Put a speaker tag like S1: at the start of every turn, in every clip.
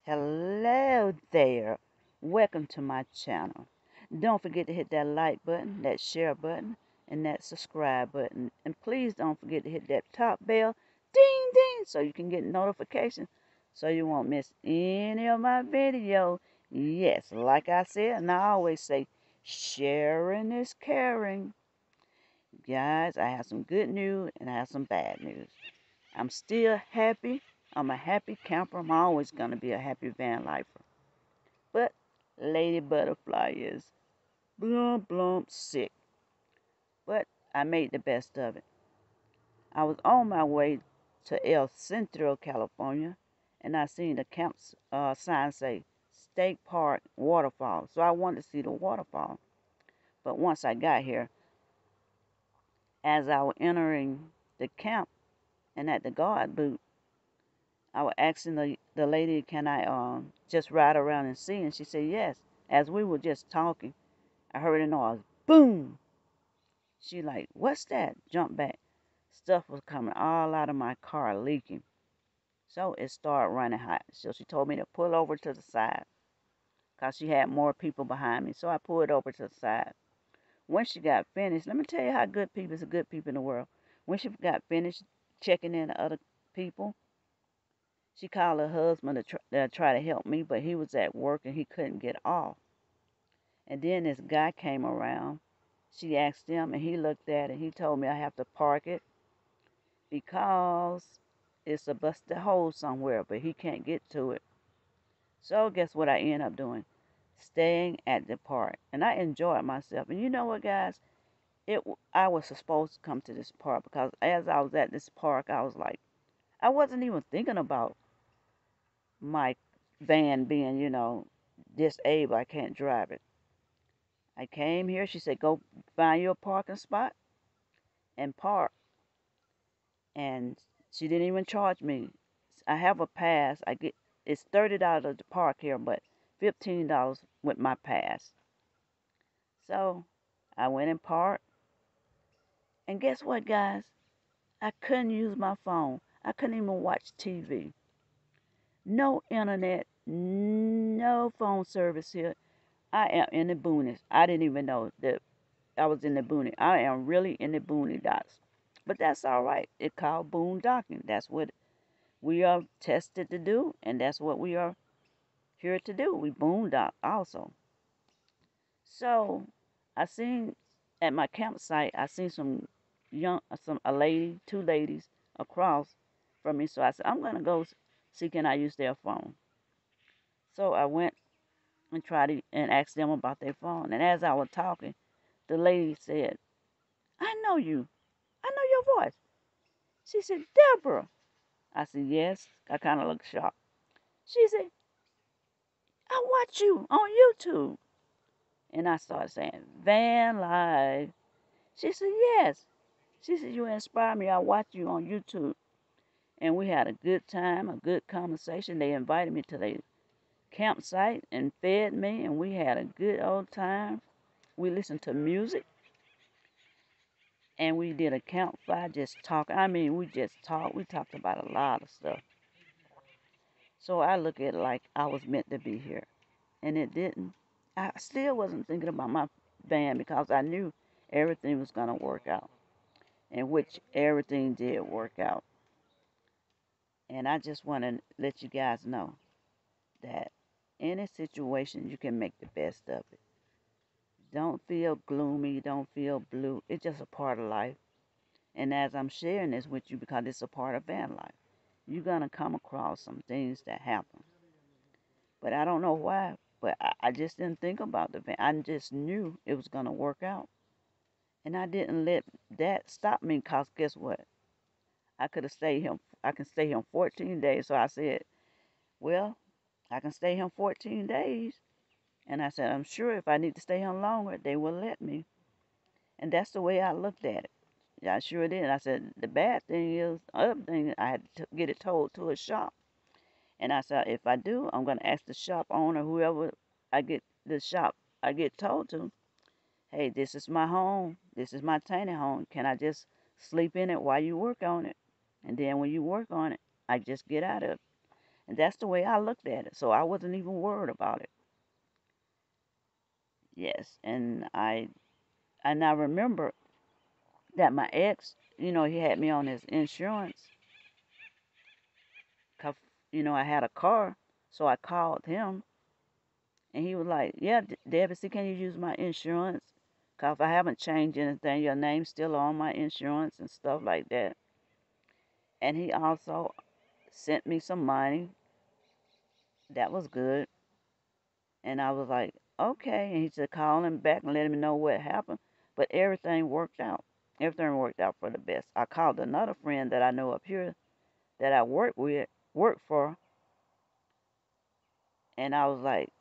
S1: Hello there. Welcome to my channel. Don't forget to hit that like button, that share button, and that subscribe button. And please don't forget to hit that top bell, ding ding, so you can get notifications so you won't miss any of my videos. Yes, like I said, and I always say, sharing is caring. Guys, I have some good news and I have some bad news. I'm still happy. I'm a happy camper. I'm always going to be a happy van lifer. But Lady Butterfly is blump blump sick. But I made the best of it. I was on my way to El Centro, California, and I seen the camp sign say State Park Waterfall. So I wanted to see the waterfall. But once I got here, as I was entering the camp and at the guard booth, I was asking the lady, can I just ride around and see? And she said yes. As we were just talking, I heard a noise. Boom! She like, what's that? Jumped back. Stuff was coming all out of my car leaking. So it started running hot. So she told me to pull over to the side because she had more people behind me. So I pulled over to the side. When she got finished, let me tell you how good people is good people in the world. When she got finished checking in the other people, she called her husband to try to help me, but he was at work and he couldn't get off. And then this guy came around. She asked him, and he looked at it. He told me I have to park it because it's a busted hole somewhere, but he can't get to it. So guess what I ended up doing? Staying at the park, and I enjoyed myself. And you know what, guys? I was supposed to come to this park because as I was at this park, I was like, I wasn't even thinking about my van being, disabled. I can't drive it. I came here. She said, go find you a parking spot and park. And she didn't even charge me. I have a pass. It's $30 to park here, but $15 with my pass. So I went and parked. And guess what, guys? I couldn't use my phone. I couldn't even watch TV. No internet, no phone service here. I am in the boonies. I didn't even know that I was in the boonies. I am really in the boondocks. But that's all right. It's called boondocking. That's what we are tested to do, and that's what we are here to do. We boondock also. So I seen at my campsite, I seen a lady, two ladies across from me. So I said, I'm gonna go see can I use their phone. So I went and tried to and asked them about their phone. And as I was talking, the lady said, I know you. I know your voice. She said, Deborah. I said, yes. I kind of looked shocked. She said, I watch you on YouTube. And I started saying, Vanlife. She said, yes. She said, you inspire me. I watch you on YouTube. And we had a good time, a good conversation. They invited me to their campsite and fed me, and we had a good old time. We listened to music, and we did a campfire just talking. I mean, we just talked. We talked about a lot of stuff. So I look at it like I was meant to be here, and it didn't. I still wasn't thinking about my van because I knew everything was going to work out, and which everything did work out. And I just want to let you guys know that any situation you can make the best of it. Don't feel gloomy, don't feel blue. It's just a part of life. And as I'm sharing this with you because it's a part of van life, you're going to come across some things that happen. But I don't know why, but I just didn't think about the van. I just knew it was going to work out. And I didn't let that stop me because guess what? I could have stayed here. I can stay here 14 days. So I said, well, I can stay here 14 days. And I said, I'm sure if I need to stay here longer, they will let me. And that's the way I looked at it. Yeah, I sure did. I said, the bad thing is, the other thing, I had to get it towed to a shop. And I said, if I do, I'm going to ask the shop owner, whoever I get told to, hey, this is my home. This is my tiny home. Can I just sleep in it while you work on it? And then when you work on it, I just get out of it. And that's the way I looked at it. So I wasn't even worried about it. Yes, and I remember that my ex, he had me on his insurance. 'Cause, I had a car, so I called him, and he was like, "Yeah, Debbie, see, can you use my insurance? 'Cause if I haven't changed anything, your name's still on my insurance and stuff like that." And he also sent me some money. That was good. And I was like, "Okay." And he said, call him back and let him know what happened. But everything worked out. Everything worked out for the best. I called another friend that I know up here that I work for, and I was like,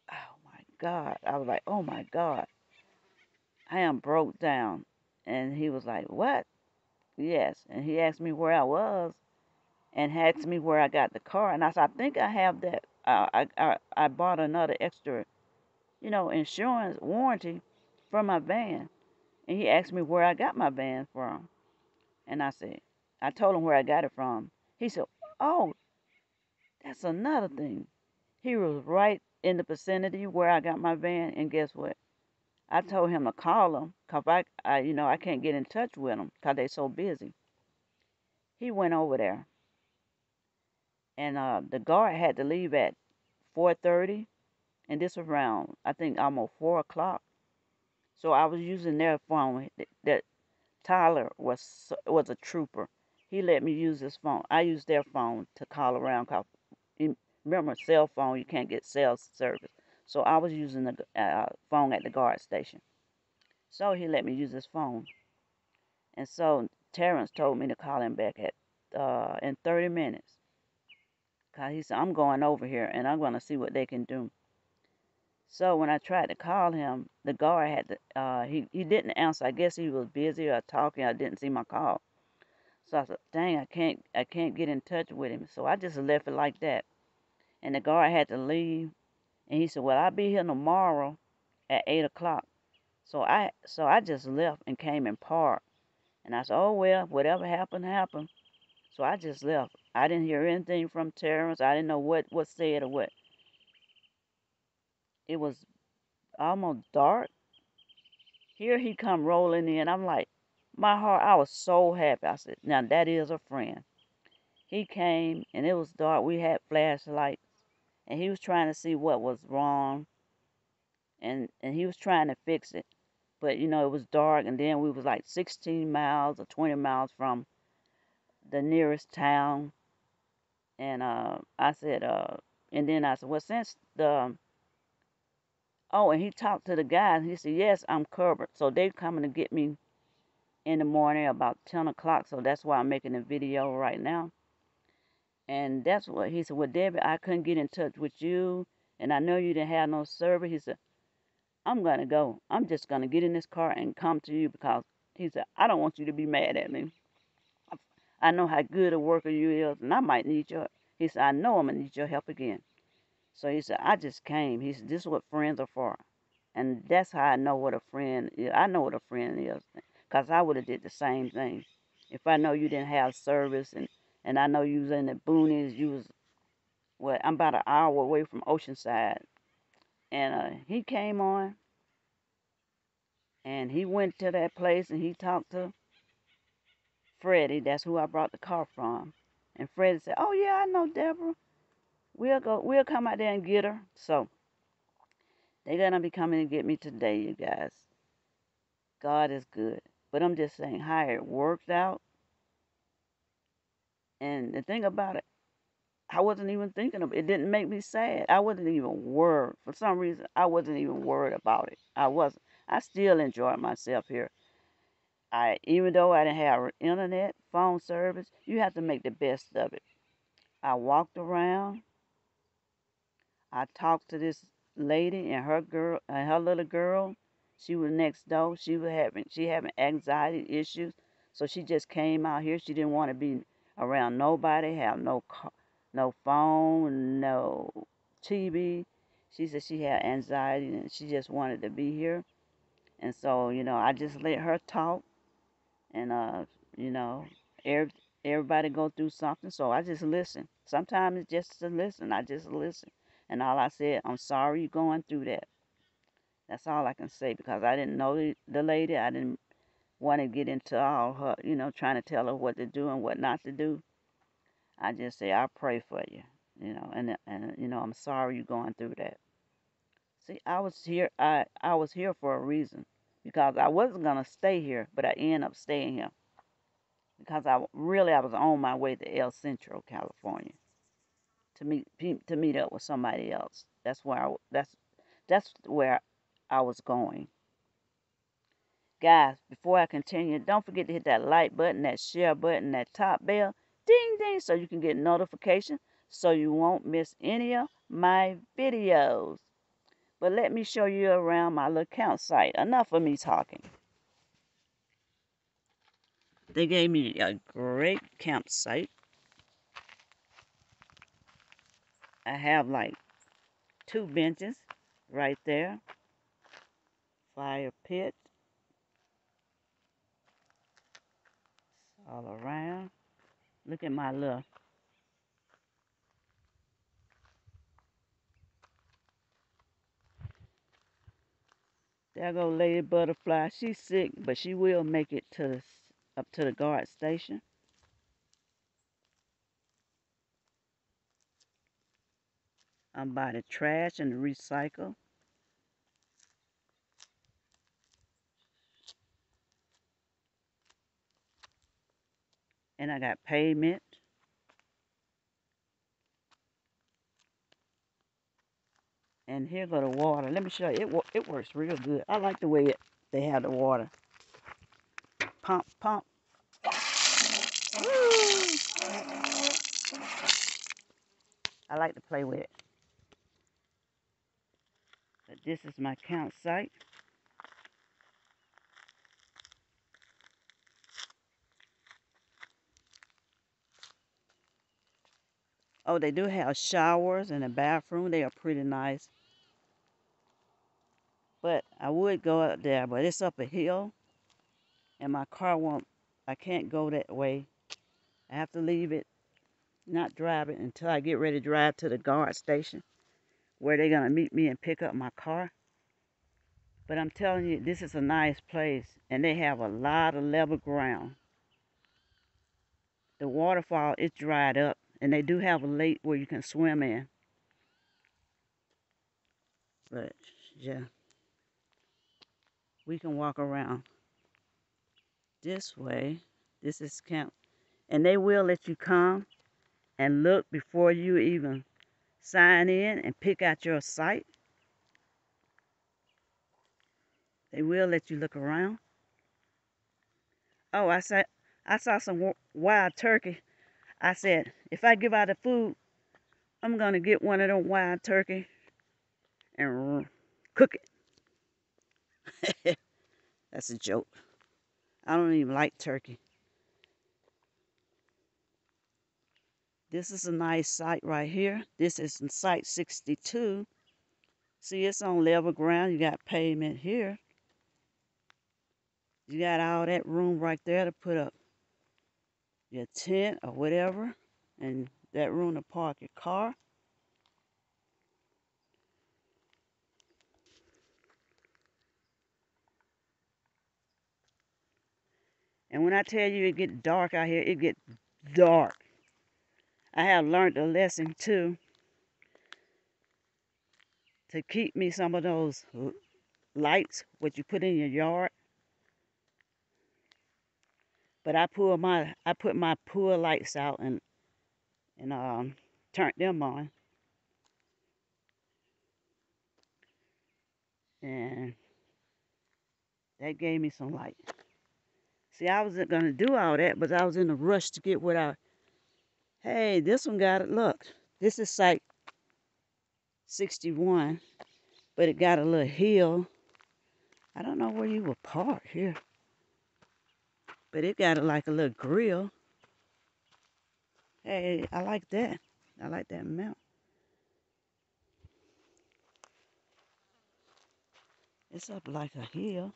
S1: "Oh my God." I was like, "Oh my God. I am broke down." And he was like, "What?" Yes. And he asked me where I was and asked me where I got the car. And I said, "I think I have that. I bought another extra, insurance warranty for my van." And he asked me where I got my van from. And I told him where I got it from. He said, "Oh, that's another thing." He was right in the vicinity where I got my van. And guess what? I told him to call him because I can't get in touch with them because they're so busy. He went over there, and the guard had to leave at 4:30, and this was around, I think, almost 4 o'clock. So I was using their phone. That Tyler was a trooper. He let me use his phone. I used their phone to call around. Cause remember, cell phone, you can't get cell service. So I was using the phone at the guard station. So he let me use his phone. And so Terrence told me to call him back at in 30 minutes. Cause he said, "I'm going over here and I'm gonna see what they can do." So when I tried to call him, the guard had to he didn't answer. I guess he was busy or talking. I didn't see my call. So I said, "Dang, I can't get in touch with him." So I just left it like that. And the guard had to leave. And he said, "Well, I'll be here tomorrow at 8 o'clock." So I just left and came and parked. And I said, "Oh well, whatever happened, happened." So I just left. I didn't hear anything from Terrence. I didn't know what was said or what. It was almost dark. Here he come rolling in. I'm like, my heart, I was so happy. I said, "Now that is a friend." He came and it was dark. We had flashlights and he was trying to see what was wrong, and he was trying to fix it. But it was dark, and then we was like 16 miles or 20 miles from the nearest town. And and then I said, "Well, since the oh," and he talked to the guy, and he said, "Yes, I'm covered." So they coming to get me in the morning about 10 o'clock. So that's why I'm making a video right now. And that's what he said. "Well, Debbie, I couldn't get in touch with you, and I know you didn't have no service." He said, "I'm gonna go. I'm just gonna get in this car and come to you because," he said, "I don't want you to be mad at me. I know how good a worker you is, and I might need your." He said, "I know I'm gonna need your help again." So he said, "I just came." He said, "This is what friends are for." And that's how I know what a friend is. I know what a friend is, cause I would have did the same thing. If I know you didn't have service, and I know you was in the boonies, you was what, I'm about an hour away from Oceanside, and he came on, and he went to that place, and he talked to Freddie. That's who I brought the car from. And Freddie said, "Oh yeah, I know Deborah. We'll go. We'll come out there and get her." So they're gonna be coming to get me today, you guys. God is good. But I'm just saying how it worked out. And the thing about it, I wasn't even thinking of it. It didn't make me sad. I wasn't even worried. For some reason, I wasn't even worried about it. I wasn't. I still enjoyed myself here. Even though I didn't have internet, phone service, you have to make the best of it. I walked around. I talked to this lady and her girl and her little girl. She was next door. She having anxiety issues, so she just came out here. She didn't want to be around nobody, have no phone, no TV. She said she had anxiety and she just wanted to be here. And so I just let her talk, and you know, every, everybody go through something, so I just listen. Sometimes it's just to listen. I just listen. And all I said, I'm sorry you're going through that. That's all I can say because I didn't know the lady. I didn't want to get into all her, trying to tell her what to do and what not to do. I just say, I pray for you, and I'm sorry you're going through that. See, I was here. I was here for a reason because I wasn't gonna stay here, but I ended up staying here because I was on my way to El Centro, California, to meet up with somebody else. That's where I was going. Guys, before I continue, don't forget to hit that like button, that share button, that top bell, ding ding, so you can get notifications so you won't miss any of my videos. But let me show you around my little campsite. Enough of me talking. They gave me a great campsite. I have like 2 benches right there. Fire pit all around. Look at my little. There go Lady Butterfly. She's sick, but she will make it up to the guard station. I'm by the trash and the recycle. And I got pavement. And here go the water. Let me show you. It works real good. I like the way they have the water. Pump, pump. Woo! I like to play with it. But this is my campsite. Oh, they do have showers and a bathroom. They are pretty nice. But I would go up there, but it's up a hill. And my car won't, I can't go that way. I have to leave it, not drive it until I get ready to drive to the guard station where they're going to meet me and pick up my car. But I'm telling you, this is a nice place. And they have a lot of level ground. The waterfall is dried up. And they do have a lake where you can swim in. But, yeah. We can walk around this way. This is camp. And they will let you come and look before you even sign in and pick out your site. They will let you look around. Oh, I saw some wild turkey. I said, if I give out the food, I'm going to get one of them wild turkey and cook it. That's a joke. I don't even like turkey. This is a nice site right here. This is site 62. See, it's on level ground. You got pavement here. You got all that room right there to put up your tent or whatever. And that room to park your car. And when I tell you it get dark out here, it get dark. I have learned a lesson too to keep me some of those lights what you put in your yard. But I put my pool lights out and turned them on. And that gave me some light. See, I wasn't gonna do all that, but I was in a rush to get what I. Hey, this one got it. Look, this is site 61, but it got a little hill. I don't know where you would park here, but it got like a little grill. Hey, I like that. I like that mount. It's up like a hill.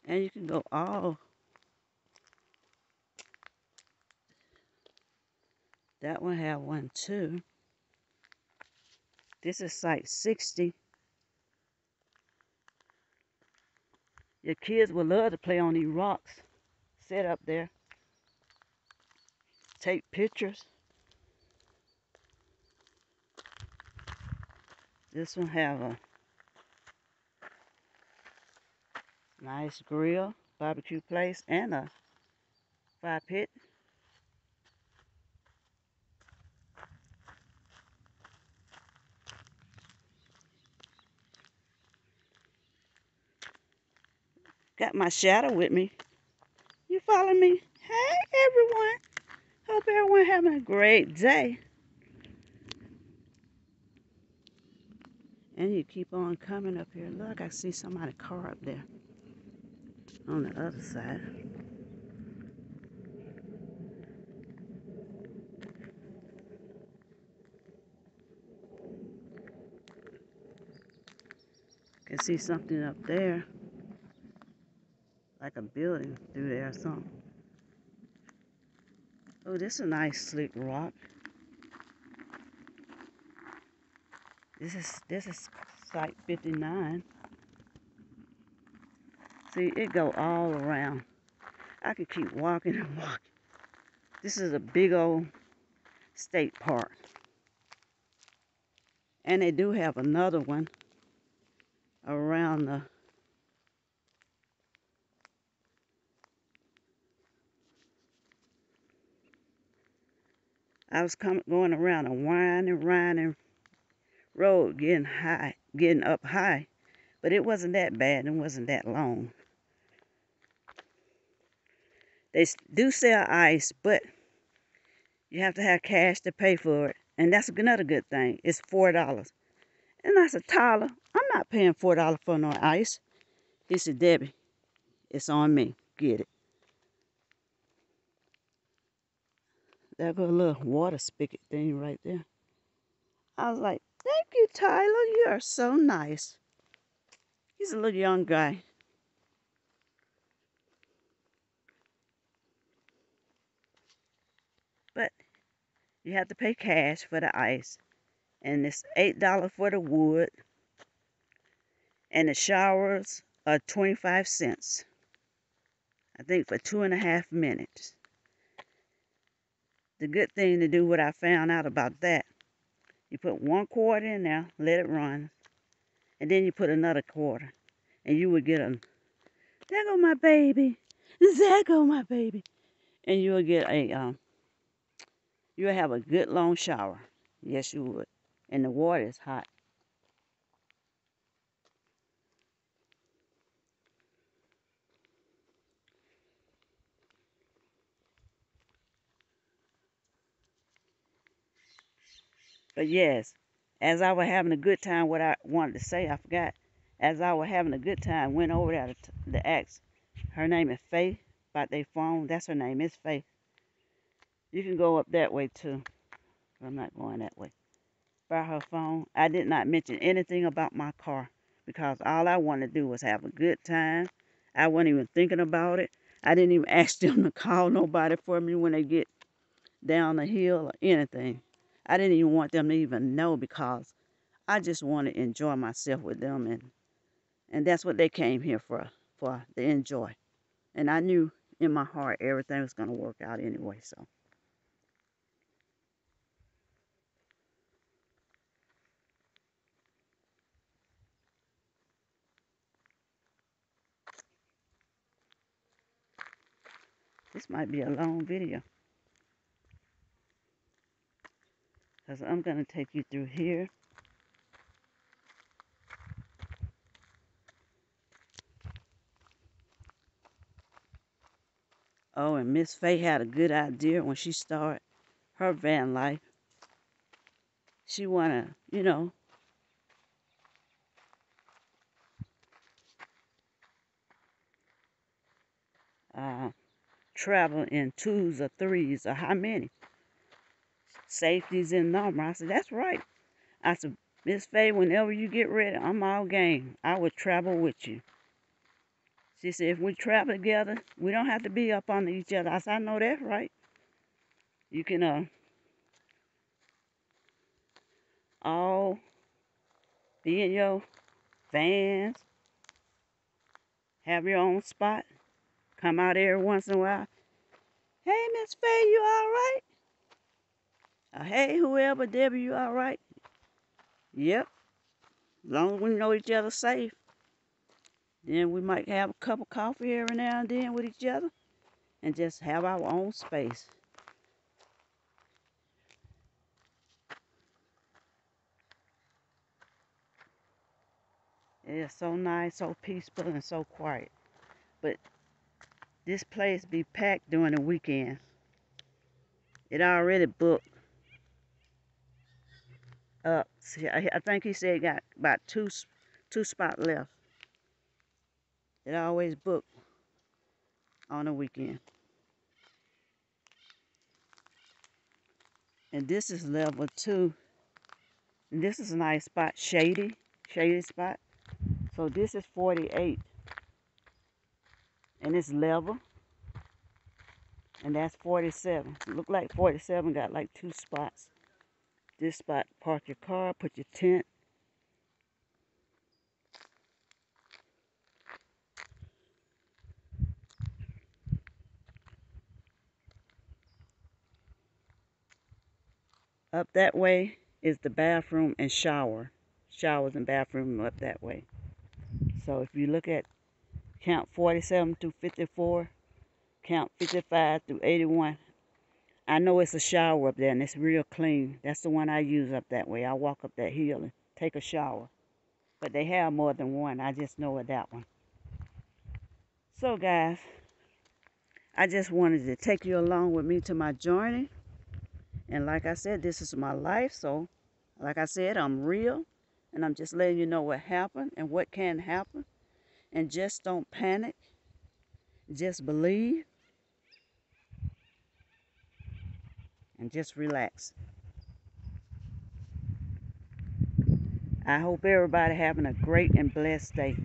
S1: And you can go all, that one have one too. This is site 60. Your kids would love to play on these rocks. Sit up there, take pictures. This one have a nice grill, barbecue place, and a fire pit. Got my shadow with me. You follow me? Hey everyone. Hope everyone having a great day. And you keep on coming up here. Look, I see somebody's car up there on the other side. Can see something up there, like a building through there or something. Oh, this is a nice slick rock. This is site 59. See, it go all around. I could keep walking and walking. This is a big old state park. And they do have another one around the I was going around a winding road, getting up high, but it wasn't that bad and wasn't that long. They do sell ice, but you have to have cash to pay for it, and that's another good thing. It's $4, and I said, Tyler, I'm not paying $4 for no ice. He said, Debbie, it's on me. Get it. There go a little water spigot thing right there. I was like, thank you, Tyler. You are so nice. He's a little young guy. But you have to pay cash for the ice. And it's $8 for the wood. And the showers are 25 cents. I think for 2.5 minutes. The good thing to do, what I found out about that, you put 1 quart in there, let it run, and then you put another quarter, and you would get a, there go my baby, there go my baby, and you'll get a, you'll have a good long shower. Yes, you would. And the water is hot. But yes, as I was having a good time, what I wanted to say, I forgot. As I was having a good time, went over there to ask. Her name is Faith, about their phone. That's her name, is Faith. You can go up that way too. I'm not going that way. By her phone, I did not mention anything about my car because all I wanted to do was have a good time. I wasn't even thinking about it. I didn't even ask them to call nobody for me when they get down the hill or anything. I didn't even want them to even know because I just want to enjoy myself with them, and that's what they came here for to enjoy. And I knew in my heart everything was going to work out anyway, so. This might be a long video because I'm going to take you through here. Oh, and Miss Faye had a good idea when she started her van life. She want to, travel in twos or threes or how many. Safety's in number. I said, that's right. I said, Miss Faye, whenever you get ready, I'm all game. I would travel with you. She said, if we travel together, we don't have to be up on each other. I said, I know that's right. You can all be in your vans, have your own spot, come out every once in a while. Hey, Miss Faye, you all right? Hey, whoever, Debbie, you all right? Yep. As long as we know each other safe. Then we might have a cup of coffee every now and then with each other and just have our own space. It's so nice, so peaceful, and so quiet. But this place be packed during the weekend. It already booked up. See, I think he said he got about two spots left. It always booked on the weekend. And this is level 2. And this is a nice spot, shady spot. So this is 48. And it's level. And that's 47. Look like 47 got like 2 spots. This spot, park your car, put your tent. Up that way is the bathroom and shower. Showers and bathroom up that way. So if you look at count 47 through 54, count 55 through 81, I know it's a shower up there and it's real clean. That's the one I use up that way. I walk up that hill and take a shower. But they have more than one. I just know of that one. So guys, I just wanted to take you along with me to my journey. And like I said, this is my life. So like I said, I'm real. And I'm just letting you know what happened and what can happen. And just don't panic. Just believe. And just relax. I hope everybody having a great and blessed day.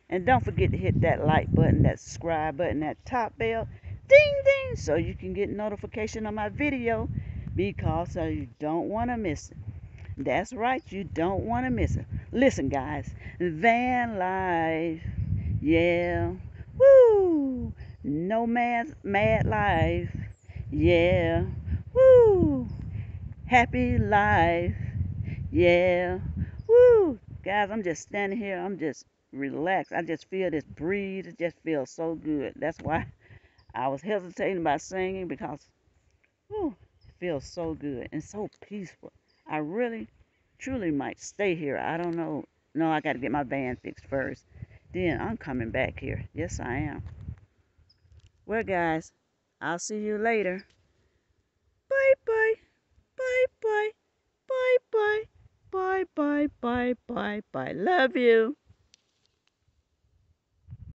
S1: And don't forget to hit that like button, that subscribe button, that top bell. Ding, ding, so you can get notification on my video. Because you don't want to miss it. That's right, you don't want to miss it. Listen, guys. Vanlife. Yeah. Woo. No man's mad life. Yeah. Woo. Happy life. Yeah. Woo. Guys, I'm just standing here. I'm just relaxed. I just feel this breeze. It just feels so good. That's why I was hesitating about singing because whew, it feels so good and so peaceful. I really, truly might stay here. I don't know. No, I got to get my van fixed first. Then I'm coming back here. Yes, I am. Well, guys, I'll see you later. Bye-bye. Bye-bye. Bye-bye. Bye-bye. Bye-bye. Bye. Love you.